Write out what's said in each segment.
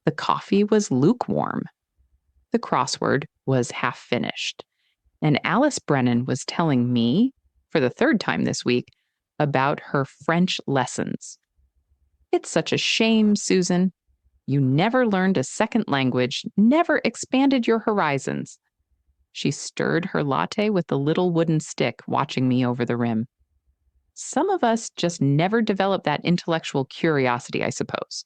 The coffee was lukewarm. The crossword was half finished. And Alice Brennan was telling me, for the third time this week, about her French lessons. It's such a shame, Susan. You never learned a second language, never expanded your horizons. She stirred her latte with the little wooden stick, watching me over the rim. Some of us just never develop that intellectual curiosity, I suppose.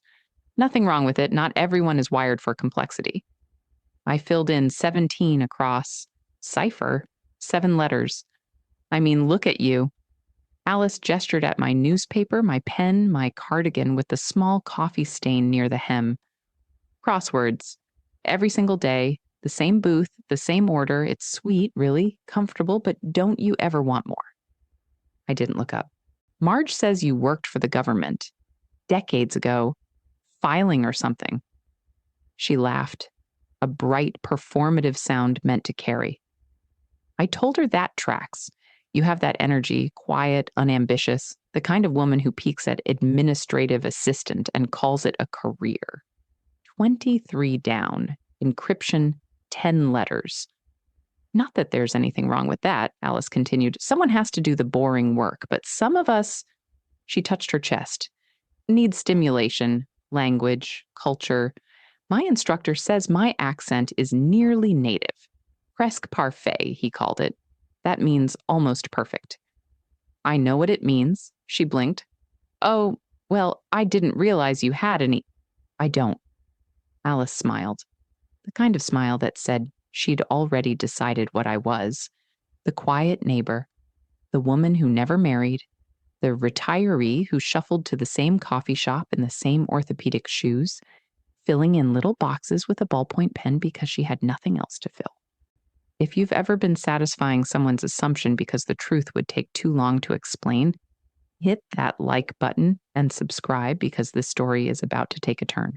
Nothing wrong with it. Not everyone is wired for complexity. I filled in 17 across. Cipher? 7 letters. I mean, look at you. Alice gestured at my newspaper, my pen, my cardigan with the small coffee stain near the hem. Crosswords. Every single day, the same booth, the same order. It's sweet, really, comfortable, but don't you ever want more? I didn't look up. Marge says you worked for the government. Decades ago. Filing or something. She laughed. A bright, performative sound meant to carry. I told her that tracks. You have that energy, quiet, unambitious, the kind of woman who peaks at administrative assistant and calls it a career. 23 down, encryption, 10 letters. Not that there's anything wrong with that, Alice continued. Someone has to do the boring work, but some of us, she touched her chest, need stimulation, language, culture. My instructor says my accent is nearly native. Presque parfait, he called it. That means almost perfect. I know what it means, she blinked. Oh, well, I didn't realize you had any. I don't. Alice smiled. The kind of smile that said she'd already decided what I was. The quiet neighbor. The woman who never married. The retiree who shuffled to the same coffee shop in the same orthopedic shoes, filling in little boxes with a ballpoint pen because she had nothing else to fill. If you've ever been satisfying someone's assumption because the truth would take too long to explain, hit that like button and subscribe because this story is about to take a turn.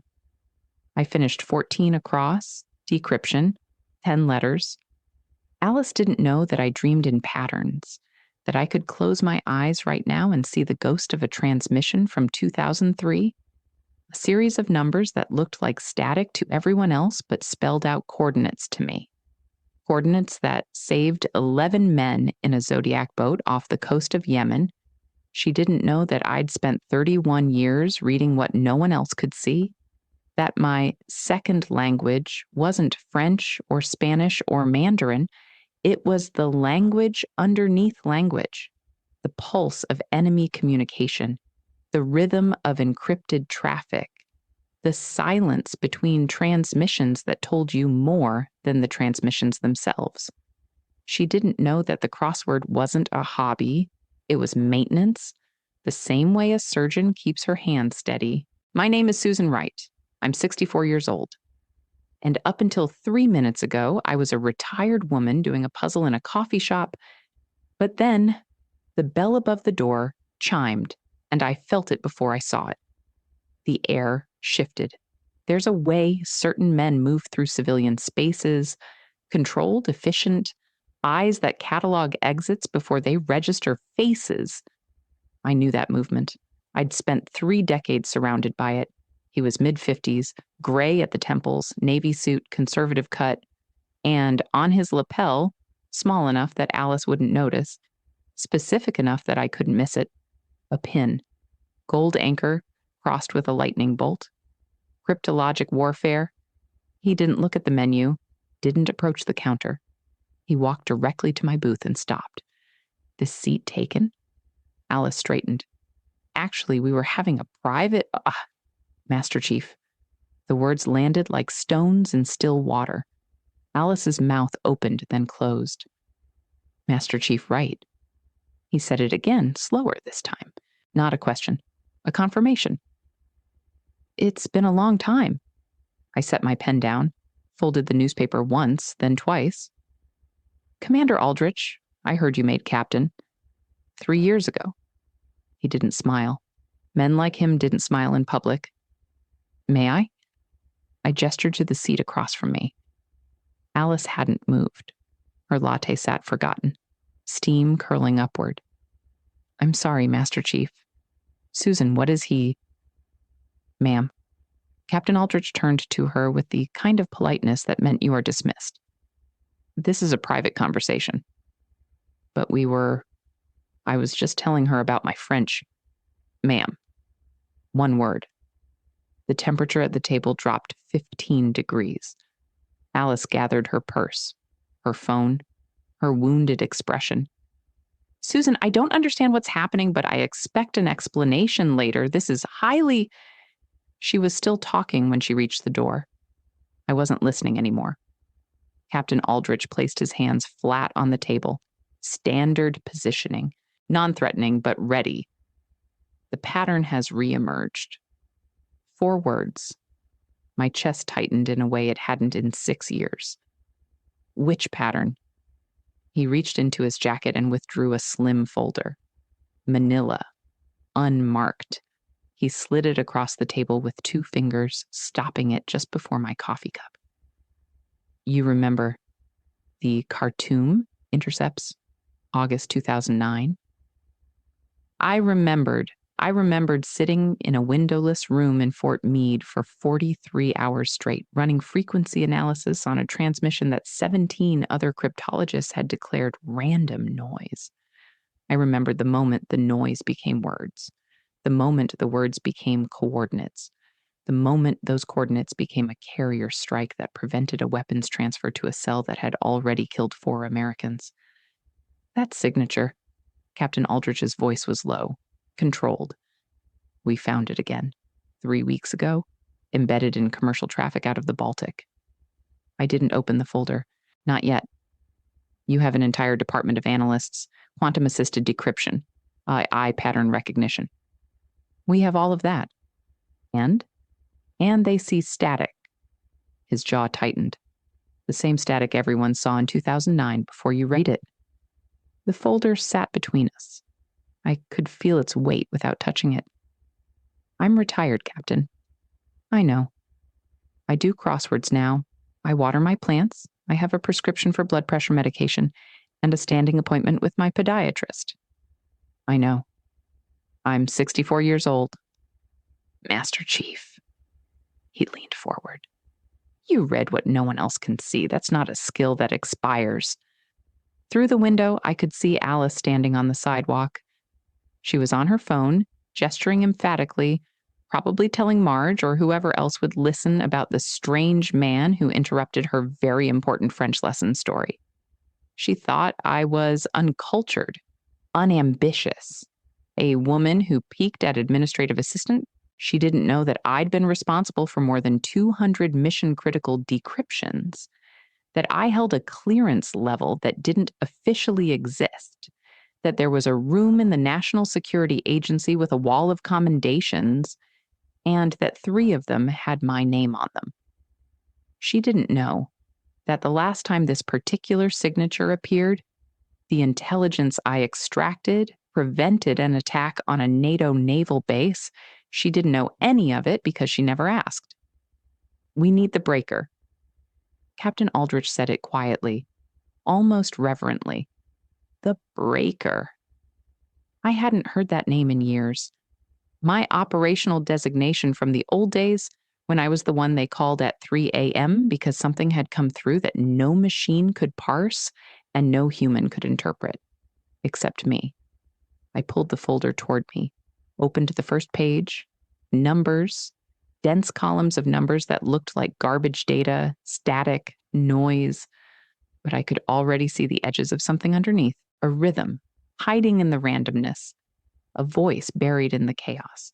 I finished 14 across, decryption, 10 letters. Alice didn't know that I dreamed in patterns, that I could close my eyes right now and see the ghost of a transmission from 2003, a series of numbers that looked like static to everyone else but spelled out coordinates to me. Coordinates that saved 11 men in a Zodiac boat off the coast of Yemen. She didn't know that I'd spent 31 years reading what no one else could see, that my second language wasn't French or Spanish or Mandarin. It was the language underneath language, the pulse of enemy communication, the rhythm of encrypted traffic, the silence between transmissions that told you more than the transmissions themselves. She didn't know that the crossword wasn't a hobby. It was maintenance, the same way a surgeon keeps her hand steady. My name is Susan Wright. I'm 64 years old. And up until 3 minutes ago, I was a retired woman doing a puzzle in a coffee shop. But then the bell above the door chimed, and I felt it before I saw it. The air shifted. There's a way certain men move through civilian spaces, controlled, efficient, eyes that catalog exits before they register faces. I knew that movement. I'd spent 3 decades surrounded by it. He was mid-50s, gray at the temples, navy suit, conservative cut, and on his lapel, small enough that Alice wouldn't notice, specific enough that I couldn't miss it, a pin, gold anchor crossed with a lightning bolt. Cryptologic warfare. He didn't look at the menu, didn't approach the counter. He walked directly to my booth and stopped. This seat taken? Alice straightened. Actually, we were having a private... Master Chief. The words landed like stones in still water. Alice's mouth opened, then closed. Master Chief Wright. He said it again, slower this time. Not a question. A confirmation. It's been a long time. I set my pen down, folded the newspaper once, then twice. Commander Aldrich, I heard you made captain. 3 years ago. He didn't smile. Men like him didn't smile in public. May I? I gestured to the seat across from me. Alice hadn't moved. Her latte sat forgotten, steam curling upward. I'm sorry, Master Chief. Susan, what is he? Ma'am. Captain Aldrich turned to her with the kind of politeness that meant you are dismissed. This is a private conversation. But I was just telling her about my French. Ma'am. One word. The temperature at the table dropped 15 degrees. Alice gathered her purse, her phone, her wounded expression. Susan, I don't understand what's happening, but I expect an explanation later. This is highly... She was still talking when she reached the door. I wasn't listening anymore. Captain Aldrich placed his hands flat on the table, standard positioning, non-threatening but ready. The pattern has reemerged. 4 words. My chest tightened in a way it hadn't in 6 years. Which pattern? He reached into his jacket and withdrew a slim folder. Manila. Unmarked. He slid it across the table with 2 fingers, stopping it just before my coffee cup. You remember the Khartoum intercepts, August 2009? I remembered sitting in a windowless room in Fort Meade for 43 hours straight, running frequency analysis on a transmission that 17 other cryptologists had declared random noise. I remembered the moment the noise became words, the moment the words became coordinates, the moment those coordinates became a carrier strike that prevented a weapons transfer to a cell that had already killed 4 Americans. That signature. Captain Aldrich's voice was low, controlled. We found it again, 3 weeks ago, embedded in commercial traffic out of the Baltic. I didn't open the folder. Not yet. You have an entire department of analysts, quantum-assisted decryption, eye pattern recognition. We have all of that. And they see static. His jaw tightened. The same static everyone saw in 2009 before you read it. The folder sat between us. I could feel its weight without touching it. I'm retired, Captain. I know. I do crosswords now. I water my plants. I have a prescription for blood pressure medication and a standing appointment with my podiatrist. I know. I'm 64 years old. Master Chief. He leaned forward. You read what no one else can see. That's not a skill that expires. Through the window, I could see Alice standing on the sidewalk. She was on her phone, gesturing emphatically, probably telling Marge or whoever else would listen about the strange man who interrupted her very important French lesson story. She thought I was uncultured, unambitious, a woman who peaked at administrative assistant. She didn't know that I'd been responsible for more than 200 mission-critical decryptions, that I held a clearance level that didn't officially exist, that there was a room in the National Security Agency with a wall of commendations, and that 3 of them had my name on them. She didn't know that the last time this particular signature appeared, the intelligence I extracted prevented an attack on a NATO naval base. She didn't know any of it because she never asked. We need the breaker. Captain Aldrich said it quietly, almost reverently. The breaker. I hadn't heard that name in years. My operational designation from the old days, when I was the one they called at 3 a.m. because something had come through that no machine could parse and no human could interpret, except me. I pulled the folder toward me, opened the first page, numbers, dense columns of numbers that looked like garbage data, static, noise, but I could already see the edges of something underneath, a rhythm, hiding in the randomness, a voice buried in the chaos.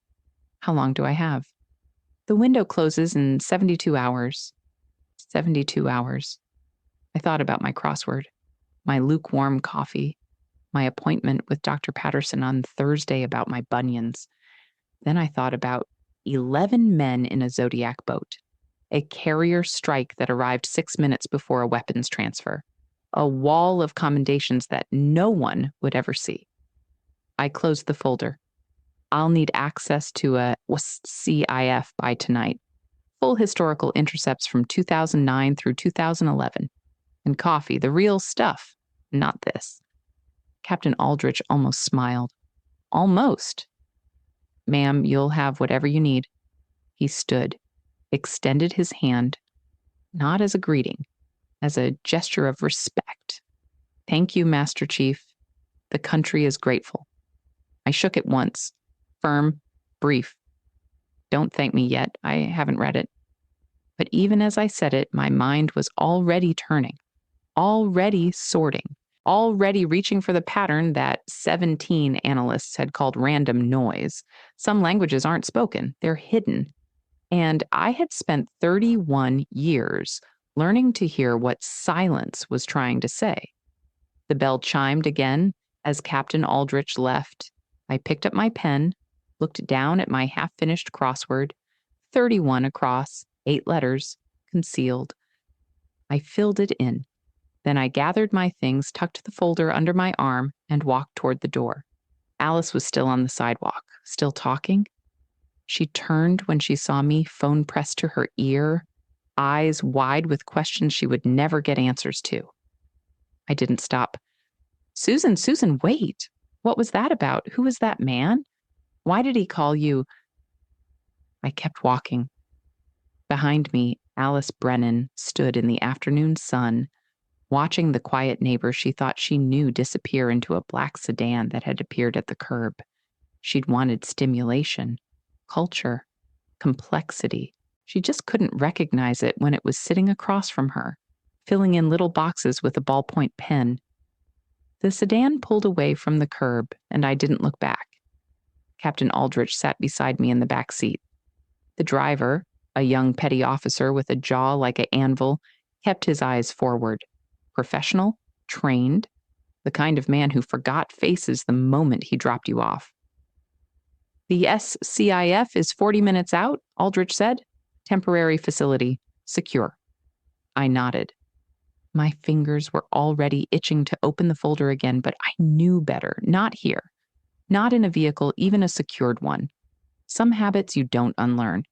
How long do I have? The window closes in 72 hours. 72 hours. I thought about my crossword, my lukewarm coffee, my appointment with Dr. Patterson on Thursday about my bunions. Then I thought about 11 men in a Zodiac boat, a carrier strike that arrived 6 minutes before a weapons transfer, a wall of commendations that no one would ever see. I closed the folder. I'll need access to a CIF by tonight. Full historical intercepts from 2009 through 2011. And coffee, the real stuff, not this. Captain Aldrich almost smiled. Almost. Ma'am, you'll have whatever you need. He stood, extended his hand, not as a greeting, as a gesture of respect. "Thank you, Master Chief. The country is grateful." I shook it once. Firm, brief. "Don't thank me yet. I haven't read it." But even as I said it, my mind was already turning, already sorting, already reaching for the pattern that 17 analysts had called random noise. Some languages aren't spoken, they're hidden. And I had spent 31 years learning to hear what silence was trying to say. The bell chimed again as Captain Aldrich left. I picked up my pen, looked down at my half-finished crossword, 31 across, 8 letters, concealed. I filled it in. Then I gathered my things, tucked the folder under my arm, and walked toward the door. Alice was still on the sidewalk, still talking. She turned when she saw me, phone pressed to her ear, eyes wide with questions she would never get answers to. I didn't stop. Susan, wait. What was that about? Who was that man? Why did he call you?" I kept walking. Behind me, Alice Brennan stood in the afternoon sun, watching the quiet neighbor she thought she knew disappear into a black sedan that had appeared at the curb. She'd wanted stimulation, culture, complexity. She just couldn't recognize it when it was sitting across from her, filling in little boxes with a ballpoint pen. The sedan pulled away from the curb, and I didn't look back. Captain Aldrich sat beside me in the back seat. The driver, a young petty officer with a jaw like an anvil, kept his eyes forward. Professional, trained, the kind of man who forgot faces the moment he dropped you off. "The SCIF is 40 minutes out," Aldrich said. "Temporary facility. Secure." I nodded. My fingers were already itching to open the folder again, but I knew better. Not here. Not in a vehicle, even a secured one. Some habits you don't unlearn.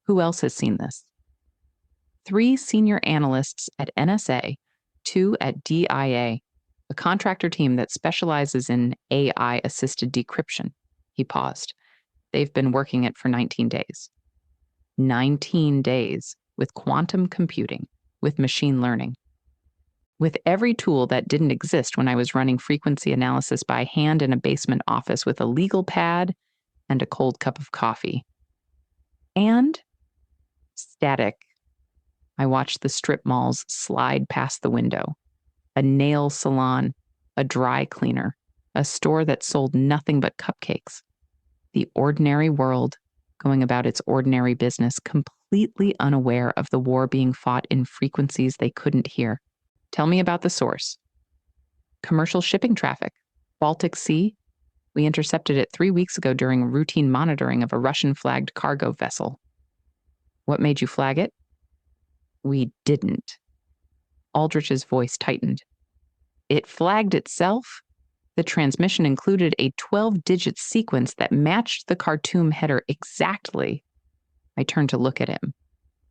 Who else has seen this? 3 senior analysts at NSA, 2 at DIA, a contractor team that specializes in AI-assisted decryption. He paused. They've been working it for 19 days. 19 days with quantum computing, with machine learning, with every tool that didn't exist when I was running frequency analysis by hand in a basement office with a legal pad and a cold cup of coffee. And static. I watched the strip malls slide past the window. A nail salon, a dry cleaner, a store that sold nothing but cupcakes. The ordinary world going about its ordinary business, completely unaware of the war being fought in frequencies they couldn't hear. Tell me about the source. Commercial shipping traffic. Baltic Sea. We intercepted it 3 weeks ago during routine monitoring of a Russian-flagged cargo vessel. What made you flag it? We didn't. Aldrich's voice tightened. It flagged itself? The transmission included a 12-digit sequence that matched the Khartoum header exactly. I turned to look at him.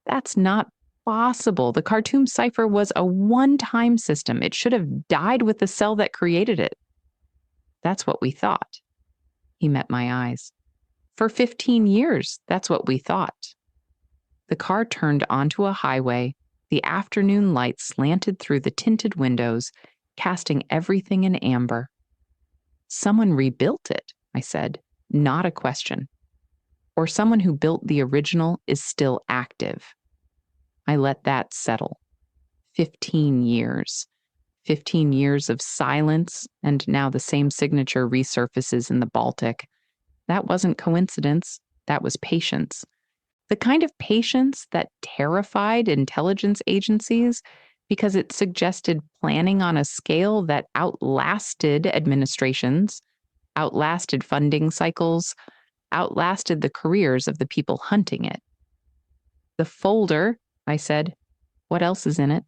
That's not possible. The Khartoum cipher was a one-time system. It should have died with the cell that created it. That's what we thought. He met my eyes. For 15 years, that's what we thought. The car turned onto a highway. The afternoon light slanted through the tinted windows, casting everything in amber. Someone rebuilt it, I said, not a question. Or someone who built the original is still active. I let that settle. 15 years. 15 years of silence, and now the same signature resurfaces in the Baltic. That wasn't coincidence. That was patience. The kind of patience that terrified intelligence agencies because it suggested planning on a scale that outlasted administrations, outlasted funding cycles, outlasted the careers of the people hunting it. The folder, I said, what else is in it?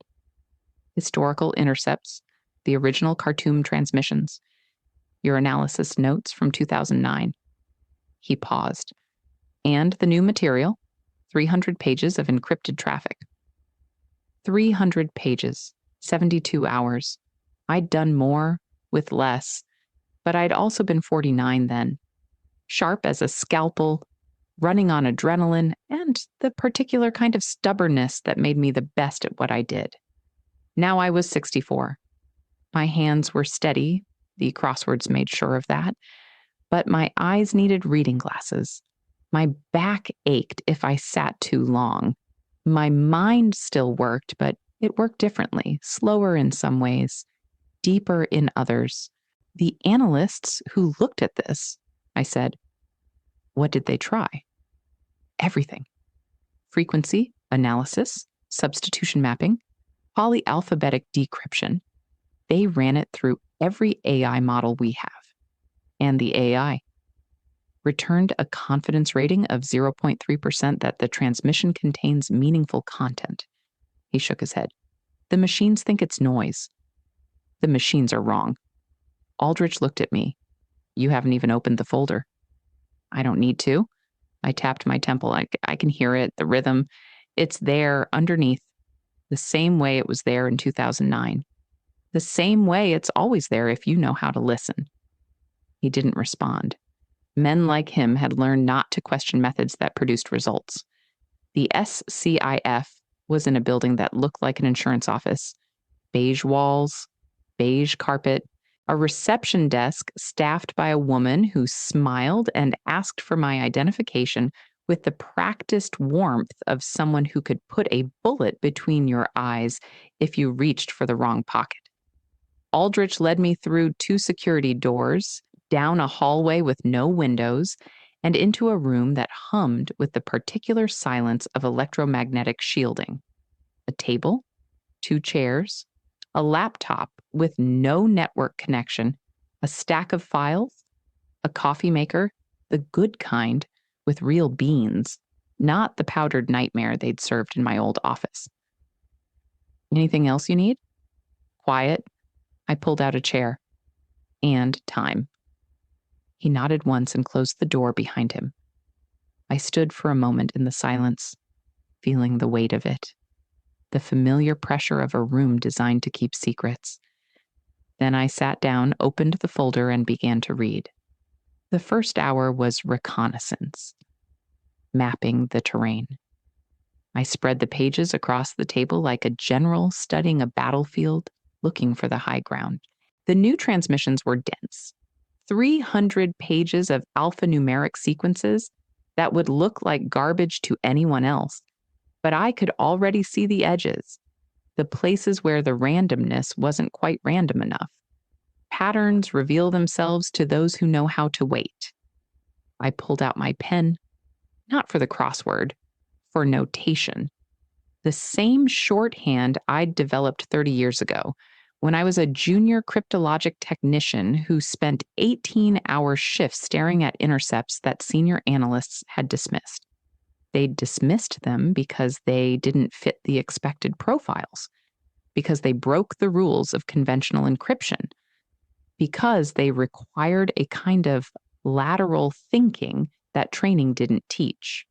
Historical intercepts, the original Khartoum transmissions, your analysis notes from 2009. He paused. And the new material, 300 pages of encrypted traffic. 300 pages, 72 hours. I'd done more with less, but I'd also been 49 then. Sharp as a scalpel, running on adrenaline, and the particular kind of stubbornness that made me the best at what I did. Now I was 64. My hands were steady, the crosswords made sure of that, but my eyes needed reading glasses. My back ached if I sat too long. My mind still worked, but it worked differently, slower in some ways, deeper in others. The analysts who looked at this, I said, what did they try? Everything. Frequency, analysis, substitution mapping, polyalphabetic decryption. They ran it through every AI model we have. And the AI returned a confidence rating of 0.3% that the transmission contains meaningful content. He shook his head. The machines think it's noise. The machines are wrong. Aldrich looked at me. You haven't even opened the folder. I don't need to. I tapped my temple. I can hear it, the rhythm. It's there underneath, the same way it was there in 2009. The same way it's always there if you know how to listen. He didn't respond. Men like him had learned not to question methods that produced results. The SCIF was in a building that looked like an insurance office. Beige walls, beige carpet, a reception desk staffed by a woman who smiled and asked for my identification with the practiced warmth of someone who could put a bullet between your eyes if you reached for the wrong pocket. Aldrich led me through 2 security doors, down a hallway with no windows, and into a room that hummed with the particular silence of electromagnetic shielding. A table, 2 chairs, a laptop with no network connection, a stack of files, a coffee maker, the good kind, with real beans, not the powdered nightmare they'd served in my old office. Anything else you need? Quiet. I pulled out a chair. And time. He nodded once and closed the door behind him. I stood for a moment in the silence, feeling the weight of it, the familiar pressure of a room designed to keep secrets. Then I sat down, opened the folder, and began to read. The first hour was reconnaissance, mapping the terrain. I spread the pages across the table like a general studying a battlefield, looking for the high ground. The new transmissions were dense. 300 pages of alphanumeric sequences that would look like garbage to anyone else. But I could already see the edges, the places where the randomness wasn't quite random enough. Patterns reveal themselves to those who know how to wait. I pulled out my pen, not for the crossword, for notation. The same shorthand I'd developed 30 years ago when I was a junior cryptologic technician who spent 18-hour shifts staring at intercepts that senior analysts had dismissed. They'd dismissed them because they didn't fit the expected profiles, because they broke the rules of conventional encryption, because they required a kind of lateral thinking that training didn't teach.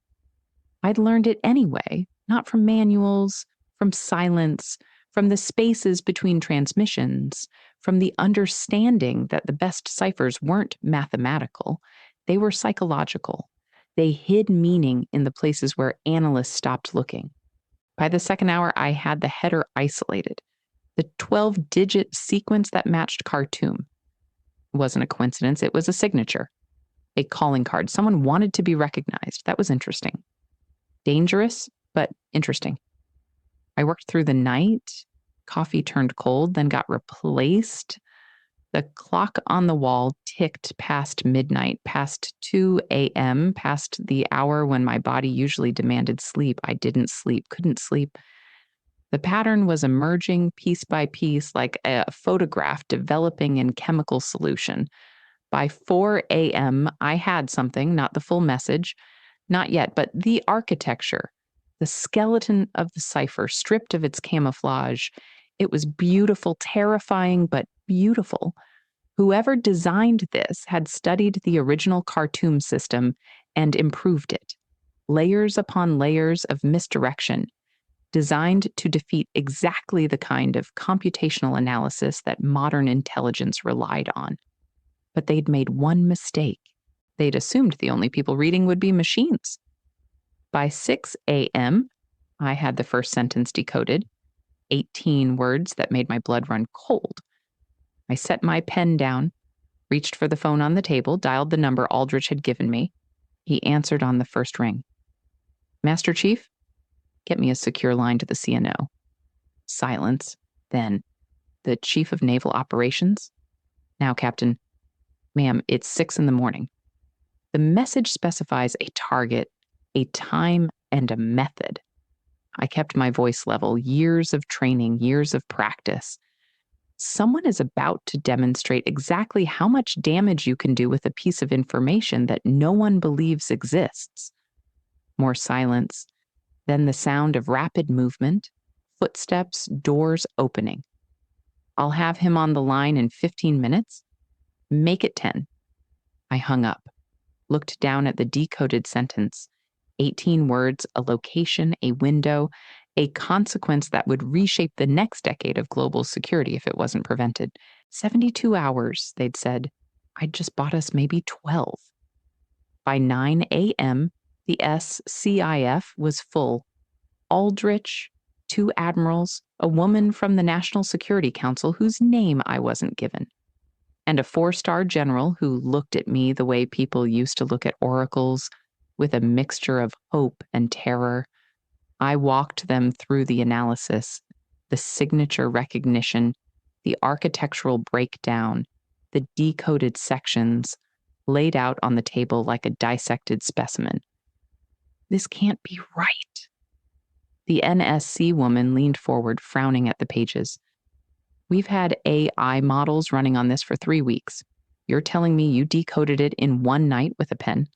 I'd learned it anyway, not from manuals, from silence, from the spaces between transmissions, from the understanding that the best ciphers weren't mathematical, they were psychological. They hid meaning in the places where analysts stopped looking. By the second hour, I had the header isolated, the 12-digit sequence that matched Khartoum. It wasn't a coincidence, it was a signature, a calling card. Someone wanted to be recognized. That was interesting. Dangerous, but interesting. I worked through the night. Coffee turned cold, then got replaced. The clock on the wall ticked past midnight, past 2 a.m., past the hour when my body usually demanded sleep. I didn't sleep, couldn't sleep. The pattern was emerging piece by piece like a photograph developing in chemical solution. By 4 a.m., I had something, not the full message, not yet, but the architecture, the skeleton of the cipher, stripped of its camouflage. It was beautiful, terrifying, but beautiful. Whoever designed this had studied the original Khartoum system and improved it. Layers upon layers of misdirection, designed to defeat exactly the kind of computational analysis that modern intelligence relied on. But they'd made one mistake. They'd assumed the only people reading would be machines. By 6 a.m., I had the first sentence decoded, 18 words that made my blood run cold. I set my pen down, reached for the phone on the table, dialed the number Aldrich had given me. He answered on the first ring. Master Chief, get me a secure line to the CNO. Silence. Then, the Chief of Naval Operations? Now, Captain. Ma'am, it's 6 a.m. The message specifies a target, a time, and a method. I kept my voice level, years of training, years of practice. Someone is about to demonstrate exactly how much damage you can do with a piece of information that no one believes exists. More silence, then the sound of rapid movement, footsteps, doors opening. I'll have him on the line in 15 minutes. Make it 10. I hung up, looked down at the decoded sentence. 18 words, a location, a window, a consequence that would reshape the next decade of global security if it wasn't prevented. 72 hours, they'd said. I'd just bought us maybe 12. By 9 a.m., the SCIF was full. Aldrich, 2 admirals, a woman from the National Security Council whose name I wasn't given, and a 4-star general who looked at me the way people used to look at oracles, with a mixture of hope and terror. I walked them through the analysis, the signature recognition, the architectural breakdown, the decoded sections, laid out on the table like a dissected specimen. This can't be right. The NSC woman leaned forward, frowning at the pages. We've had AI models running on this for 3 weeks. You're telling me you decoded it in one night with a pen?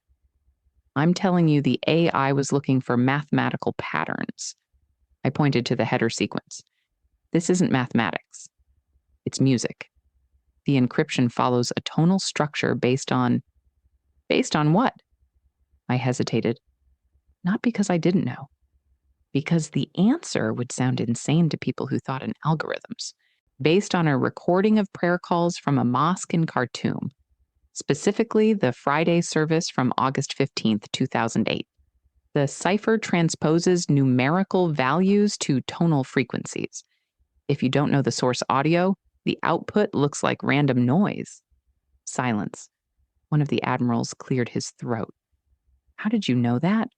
I'm telling you the AI was looking for mathematical patterns. I pointed to the header sequence. This isn't mathematics. It's music. The encryption follows a tonal structure based on what? I hesitated. Not because I didn't know. Because the answer would sound insane to people who thought in algorithms. Based on a recording of prayer calls from a mosque in Khartoum, specifically the Friday service from August 15th, 2008. The cipher transposes numerical values to tonal frequencies. If you don't know the source audio, the output looks like random noise. Silence. One of the admirals cleared his throat. How did you know that?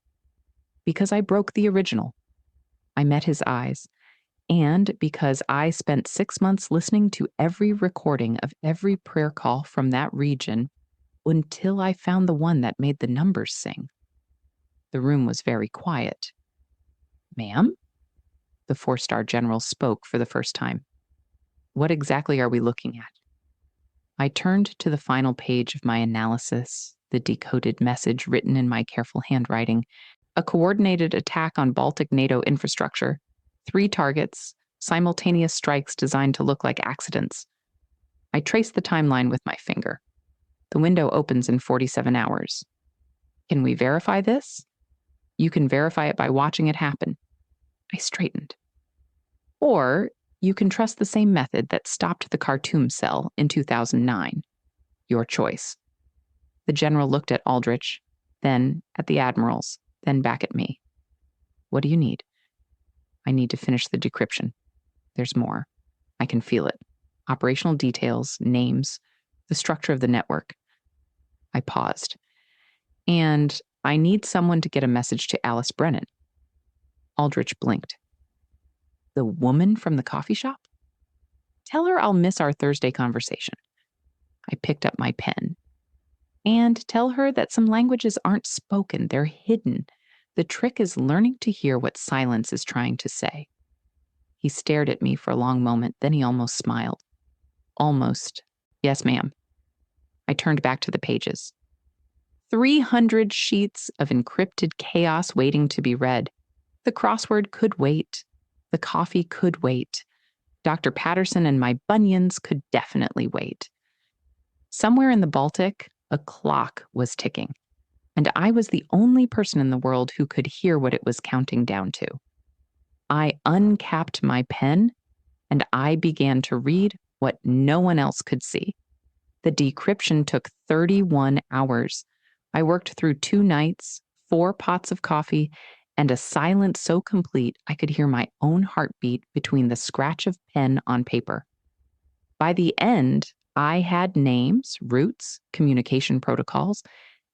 Because I broke the original. I met his eyes. And because I spent 6 months listening to every recording of every prayer call from that region until I found the one that made the numbers sing. The room was very quiet. Ma'am? The 4-star general spoke for the first time. What exactly are we looking at? I turned to the final page of my analysis, the decoded message written in my careful handwriting. A coordinated attack on Baltic NATO infrastructure. 3 targets, simultaneous strikes designed to look like accidents. I traced the timeline with my finger. The window opens in 47 hours. Can we verify this? You can verify it by watching it happen. I straightened. Or you can trust the same method that stopped the Khartoum cell in 2009. Your choice. The general looked at Aldrich, then at the admirals, then back at me. What do you need? I need to finish the decryption. There's more. I can feel it. Operational details, names, the structure of the network. I paused. And I need someone to get a message to Alice Brennan. Aldrich blinked. The woman from the coffee shop? Tell her I'll miss our Thursday conversation. I picked up my pen. And tell her that some languages aren't spoken, they're hidden. The trick is learning to hear what silence is trying to say. He stared at me for a long moment, then he almost smiled. Almost. Yes, ma'am. I turned back to the pages. 300 sheets of encrypted chaos waiting to be read. The crossword could wait. The coffee could wait. Dr. Patterson and my bunions could definitely wait. Somewhere in the Baltic, a clock was ticking, and I was the only person in the world who could hear what it was counting down to. I uncapped my pen, and I began to read what no one else could see. The decryption took 31 hours. I worked through 2 nights, 4 pots of coffee, and a silence so complete I could hear my own heartbeat between the scratch of pen on paper. By the end, I had names, routes, communication protocols,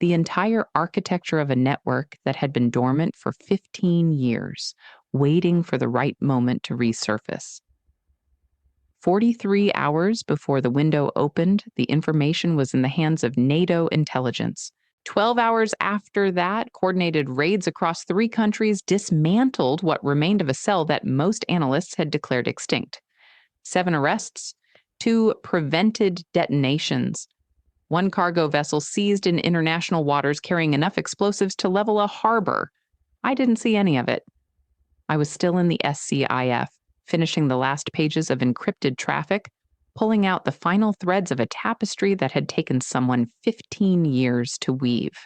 the entire architecture of a network that had been dormant for 15 years, waiting for the right moment to resurface. 43 hours before the window opened, the information was in the hands of NATO intelligence. 12 hours after that, coordinated raids across 3 countries dismantled what remained of a cell that most analysts had declared extinct. 7 arrests, 2 prevented detonations, 1 cargo vessel seized in international waters carrying enough explosives to level a harbor. I didn't see any of it. I was still in the SCIF, finishing the last pages of encrypted traffic, pulling out the final threads of a tapestry that had taken someone 15 years to weave.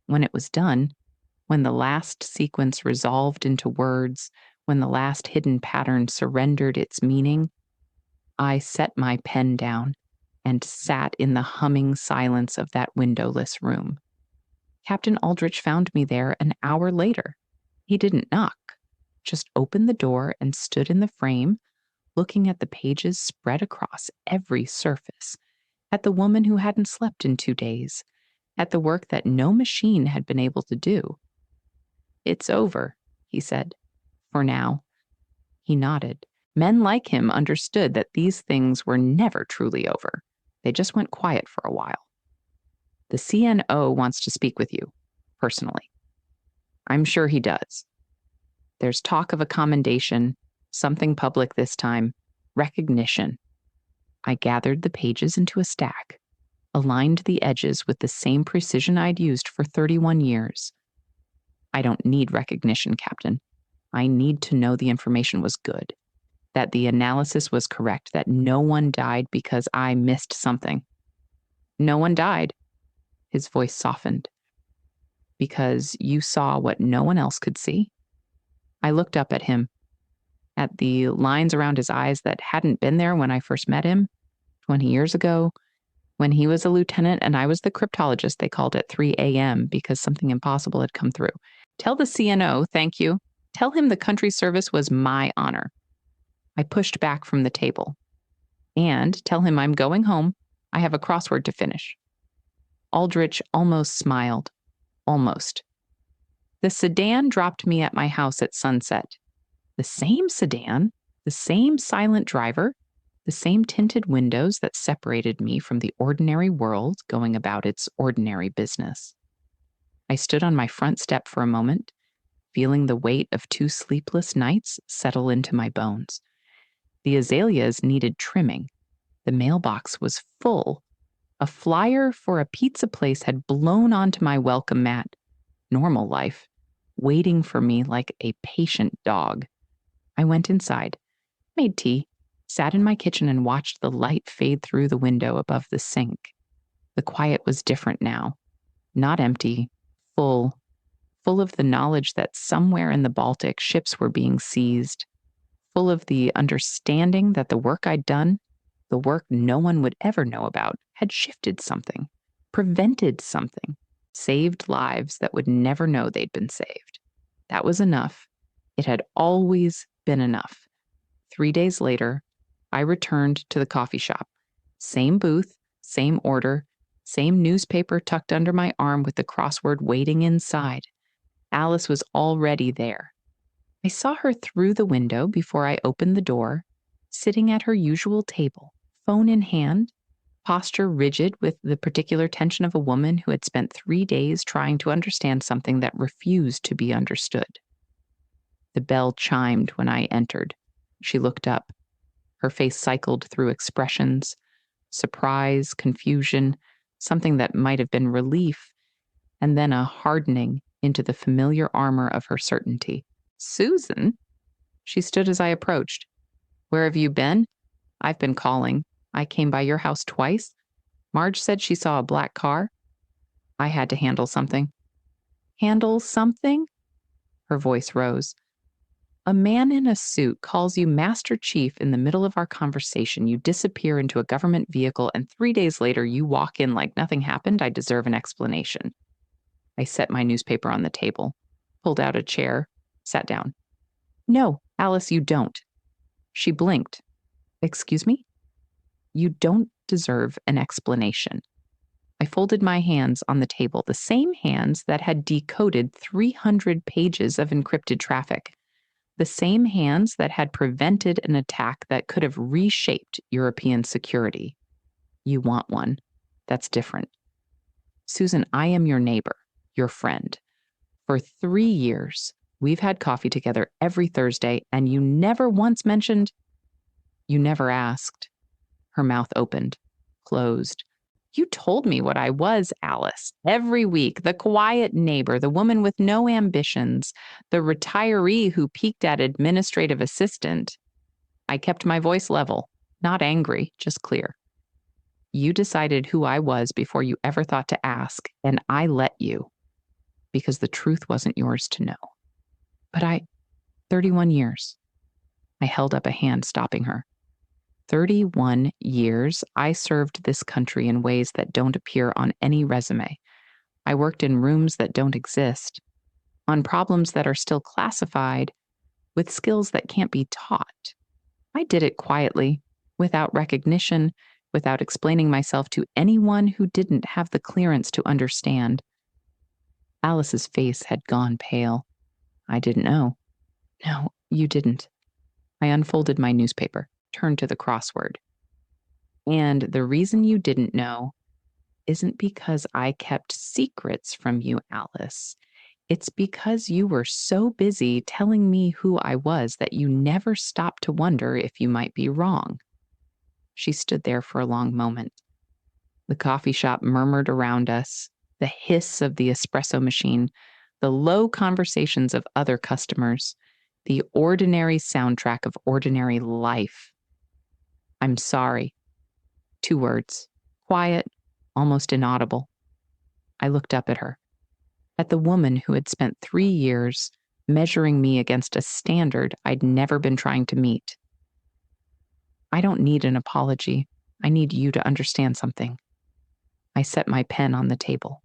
When it was done, when the last sequence resolved into words, when the last hidden pattern surrendered its meaning, I set my pen down and sat in the humming silence of that windowless room. Captain Aldrich found me there an hour later. He didn't knock, just opened the door and stood in the frame, looking at the pages spread across every surface, at the woman who hadn't slept in 2 days, at the work that no machine had been able to do. "It's over," he said. "For now." He nodded. Men like him understood that these things were never truly over. They just went quiet for a while. "The CNO wants to speak with you, personally." "I'm sure he does. There's talk of a commendation, something public this time, recognition." I gathered the pages into a stack, aligned the edges with the same precision I'd used for 31 years. "I don't need recognition, Captain. I need to know the information was good, that the analysis was correct, that no one died because I missed something." "No one died." His voice softened. "Because you saw what no one else could see?" I looked up at him, at the lines around his eyes that hadn't been there when I first met him 20 years ago, when he was a lieutenant and I was the cryptologist they called at 3 a.m. because something impossible had come through. "Tell the CNO, thank you. Tell him the country service was my honor." I pushed back from the table. "And tell him I'm going home. I have a crossword to finish." Aldrich almost smiled. Almost. The sedan dropped me at my house at sunset. The same sedan, the same silent driver, the same tinted windows that separated me from the ordinary world going about its ordinary business. I stood on my front step for a moment, feeling the weight of 2 sleepless nights settle into my bones. The azaleas needed trimming. The mailbox was full. A flyer for a pizza place had blown onto my welcome mat. Normal life, waiting for me like a patient dog. I went inside, made tea, sat in my kitchen and watched the light fade through the window above the sink. The quiet was different now. Not empty, full of the knowledge that somewhere in the Baltic ships were being seized, full of the understanding that the work I'd done, the work no one would ever know about, had shifted something, prevented something, saved lives that would never know they'd been saved. That was enough. It had always been enough. 3 days later, I returned to the coffee shop. Same booth, same order, same newspaper tucked under my arm with the crossword waiting inside. Alice was already there. I saw her through the window before I opened the door, sitting at her usual table, phone in hand, posture rigid with the particular tension of a woman who had spent 3 days trying to understand something that refused to be understood. The bell chimed when I entered. She looked up. Her face cycled through expressions, surprise, confusion, something that might have been relief, and then a hardening into the familiar armor of her certainty. "Susan?" She stood as I approached. "Where have you been?" "I've been calling. I came by your house twice. Marge said she saw a black car. I had to handle something." "Handle something?" Her voice rose. "A man in a suit calls you Master Chief in the middle of our conversation. You disappear into a government vehicle, and 3 days later you walk in like nothing happened. I deserve an explanation." I set my newspaper on the table, pulled out a chair, sat down. No, Alice, you don't. She blinked. Excuse me? You don't deserve an explanation. I folded my hands on the table, the same hands that had decoded 300 pages of encrypted traffic, the same hands that had prevented an attack that could have reshaped European security. You want one. That's different. Susan, I am your neighbor, your friend. For 3 years, we've had coffee together every Thursday, and you never once mentioned, you never asked. Her mouth opened, closed. You told me what I was, Alice. Every week, the quiet neighbor, the woman with no ambitions, the retiree who peaked at administrative assistant. I kept my voice level, not angry, just clear. You decided who I was before you ever thought to ask, and I let you, because the truth wasn't yours to know. But 31 years. I held up a hand, stopping her. 31 years, I served this country in ways that don't appear on any resume. I worked in rooms that don't exist, on problems that are still classified, with skills that can't be taught. I did it quietly, without recognition, without explaining myself to anyone who didn't have the clearance to understand. Alice's face had gone pale. I didn't know. No, you didn't. I unfolded my newspaper, turned to the crossword. And the reason you didn't know isn't because I kept secrets from you, Alice. It's because you were so busy telling me who I was that you never stopped to wonder if you might be wrong. She stood there for a long moment. The coffee shop murmured around us, the hiss of the espresso machine, the low conversations of other customers, the ordinary soundtrack of ordinary life. I'm sorry. 2 words, quiet, almost inaudible. I looked up at her, at the woman who had spent 3 years measuring me against a standard I'd never been trying to meet. I don't need an apology. I need you to understand something. I set my pen on the table.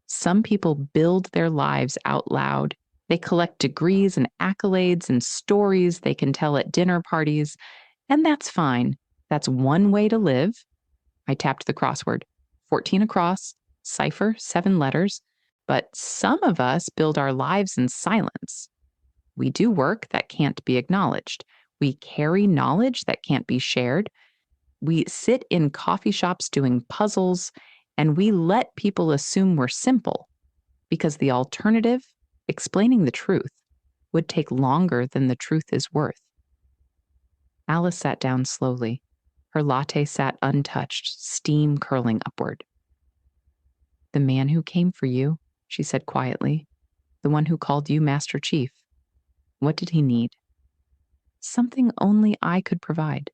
Some people build their lives out loud. They collect degrees and accolades and stories they can tell at dinner parties, and that's fine. That's one way to live. I tapped the crossword. 14 across, cipher, 7 letters. But some of us build our lives in silence. We do work that can't be acknowledged. We carry knowledge that can't be shared. We sit in coffee shops doing puzzles, and we let people assume we're simple because the alternative, explaining the truth, would take longer than the truth is worth. Alice sat down slowly. Her latte sat untouched, steam curling upward. The man who came for you, she said quietly, the one who called you Master Chief. What did he need? Something only I could provide.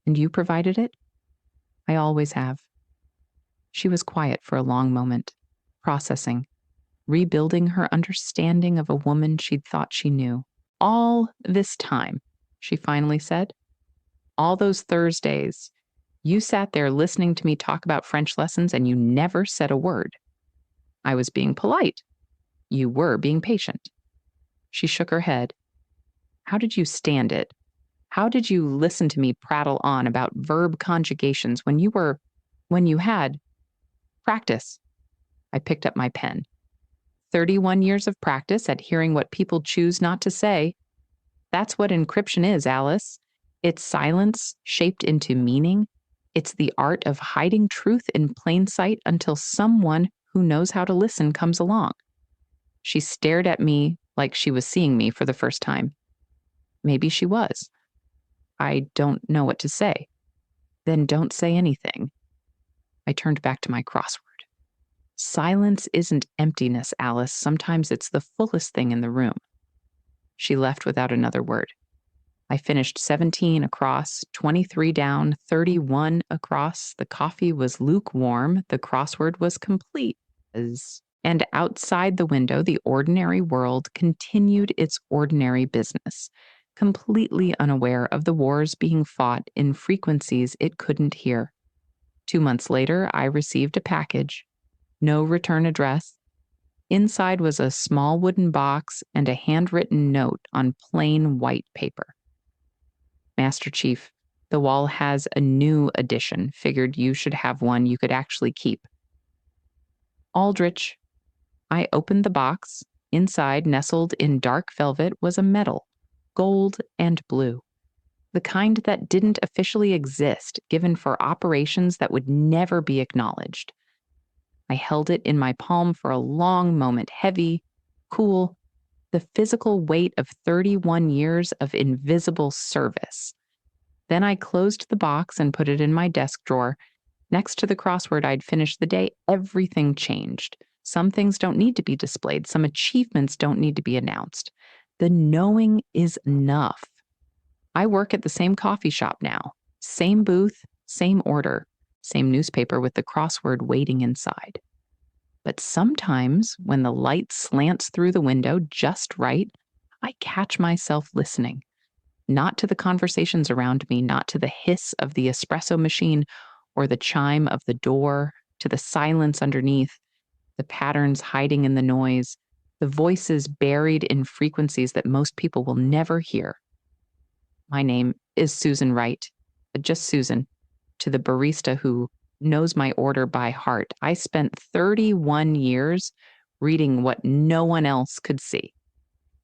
And you provided it? I always have. She was quiet for a long moment, processing, rebuilding her understanding of a woman she'd thought she knew. All this time, she finally said. All those Thursdays, you sat there listening to me talk about French lessons and you never said a word. I was being polite. You were being patient. She shook her head. How did you stand it? How did you listen to me prattle on about verb conjugations when you had practice? I picked up my pen. 31 years of practice at hearing what people choose not to say. That's what encryption is, Alice. It's silence shaped into meaning. It's the art of hiding truth in plain sight until someone who knows how to listen comes along. She stared at me like she was seeing me for the first time. Maybe she was. I don't know what to say. Then don't say anything. I turned back to my crossword. Silence isn't emptiness, Alice. Sometimes it's the fullest thing in the room. She left without another word. I finished 17 across, 23 down, 31 across. The coffee was lukewarm. The crossword was complete. And outside the window, the ordinary world continued its ordinary business, completely unaware of the wars being fought in frequencies it couldn't hear. 2 months later, I received a package. No return address. Inside was a small wooden box and a handwritten note on plain white paper. Master Chief, the wall has a new addition. Figured you should have one you could actually keep. Aldrich. I opened the box. Inside, nestled in dark velvet, was a medal, gold and blue. The kind that didn't officially exist, given for operations that would never be acknowledged. I held it in my palm for a long moment, heavy, cool, the physical weight of 31 years of invisible service. Then I closed the box and put it in my desk drawer. Next to the crossword I'd finished the day, everything changed. Some things don't need to be displayed. Some achievements don't need to be announced. The knowing is enough. I work at the same coffee shop now. Same booth, same order, same newspaper with the crossword waiting inside. But sometimes, when the light slants through the window just right, I catch myself listening. Not to the conversations around me, not to the hiss of the espresso machine or the chime of the door, to the silence underneath, the patterns hiding in the noise, the voices buried in frequencies that most people will never hear. My name is Susan Wright, just Susan. To the barista who knows my order by heart, I spent 31 years reading what no one else could see.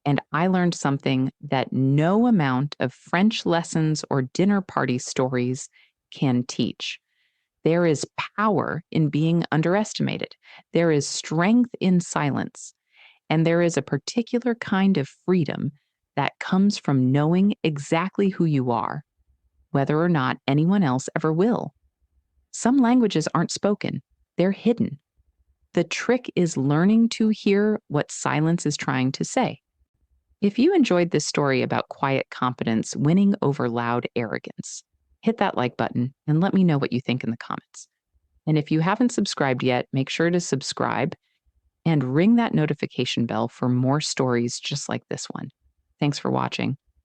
And I learned something that no amount of French lessons or dinner party stories can teach. There is power in being underestimated. There is strength in silence. And there is a particular kind of freedom that comes from knowing exactly who you are, whether or not anyone else ever will. Some languages aren't spoken, they're hidden. The trick is learning to hear what silence is trying to say. If you enjoyed this story about quiet competence winning over loud arrogance, hit that like button and let me know what you think in the comments. And if you haven't subscribed yet, make sure to subscribe and ring that notification bell for more stories just like this one. Thanks for watching.